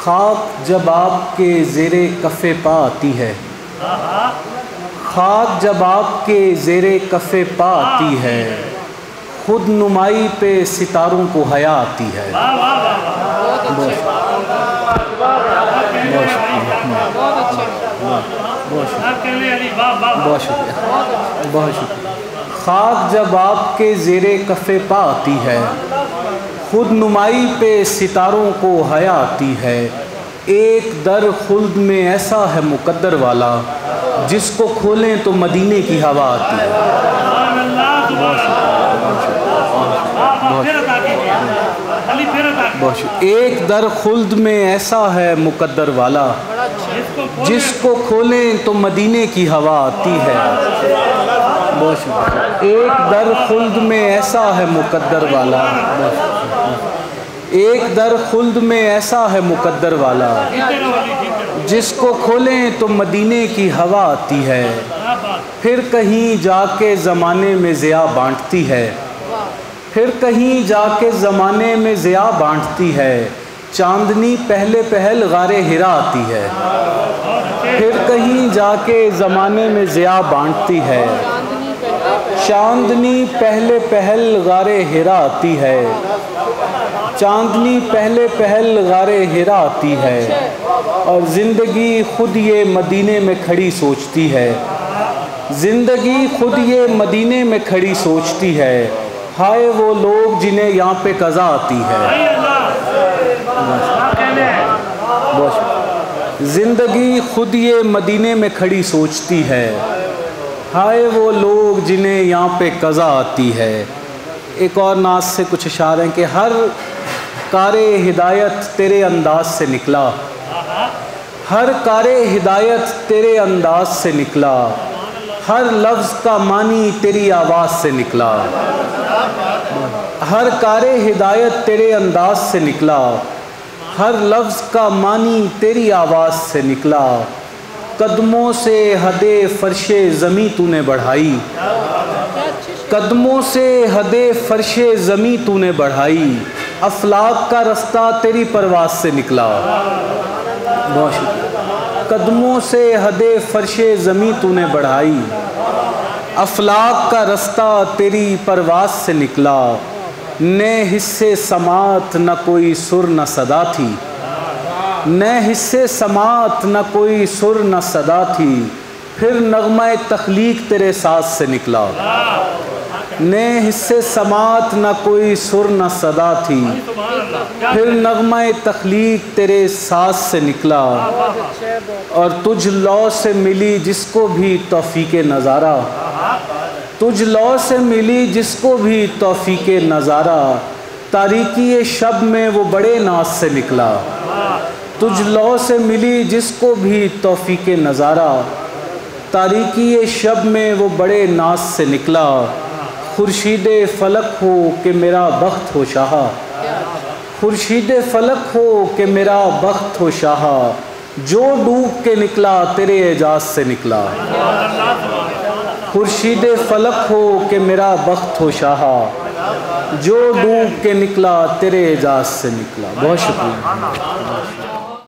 खाक जब आपके ज़ेरे कफ़े पा आती है, खाक जब आपके ज़ेरे कफ़े पा आती है, खुद नुमाई पे सितारों को हया आती है। बहुत शुक्रिया। खाक जब आपके ज़ेरे कफ़े पा आती है, खुद नुमाई पे सितारों को हया आती है। एक दर खुल्द में ऐसा है मुकद्दर वाला, जिसको खोलें तो मदीने की हवा आती है। एक दर खुल्द में ऐसा है मुकद्दर वाला, जिसको खोलें तो मदीने की हवा आती है। एक दर खुल्द में ऐसा है मुकद्दर वाला, एक दर खुल्द में ऐसा है मुकद्दर वाला, जिसको खोलें तो मदीने की हवा आती है। फिर कहीं जाके ज़माने में ज़िया बांटती है, फिर कहीं जाके ज़माने में ज़िया बांटती है। चांदनी पहले पहल गारे हिरा आती है, फिर कहीं जाके ज़माने में ज़िया बांटती है। चांदनी पहले पहल गारे हिरा आती है, चांदनी पहले पहल गारे हिरा आती है। और ज़िंदगी खुद ये मदीने में खड़ी सोचती है, ज़िंदगी खुद ये मदीने में खड़ी सोचती है। हाय वो लोग जिन्हें यहाँ पे कज़ा आती है। ज़िंदगी खुद ये मदीने में खड़ी सोचती है। हाय वो लोग जिन्हें यहाँ पे कज़ा आती है। एक और नाज से कुछ इशारे हैं कि हर कारे हिदायत तेरे अंदाज से निकला, हर कारे हिदायत तेरे अंदाज से निकला। हर लफ्ज़ का मानी तेरी आवाज़ से निकला, हर कारे हिदायत तेरे अंदाज से निकला। हर लफ्ज़ का मानी तेरी आवाज़ से निकला। कदमों से हदे फर्शे ज़मी तूने बढ़ाई, कदमों से हदे फर्शे ज़मी तूने बढ़ाई। अफलाक का रास्ता तेरी परवाज़ से निकला। बहुत शुक्रिया। कदमों से हदे फर्शे ज़मी तूने बढ़ाई, अफलाक का रास्ता तेरी परवाज़ से निकला। ने हिस्से समात न कोई सुर न सदा थी, न हिस्से समात न कोई सुर न सदा थी। फिर नग़्मा तख्लीक तेरे साथ से निकला। ने हिस्से समात न कोई सुर न सदा थी, फिर नग़्मा तख्लीक तेरे साथ से निकला। और तुझ लौ से मिली जिसको भी तौफ़ीक़े नज़ारा, तुझ लौ से मिली जिसको भी तौफ़ीक़े नज़ारा। तारीकी शब में वो बड़े नाज से निकला। तुझ लौ से मिली जिसको भी तौफ़ीक़े नज़ारा। तारीकी शब में वो बड़े नाज से निकला। खुर्शीद फलक हो कि मेरा बख्त हो शाह, खुर्शीद फलक हो कि मेरा बख्त हो शाह। जो डूब के निकला तेरे एजाज़ से निकला। खुर्शीद फलक हो कि मेरा बख्त हो शाह, जो डूब के निकला तेरे एजाज़ से निकला। बहुत शुक्रिया।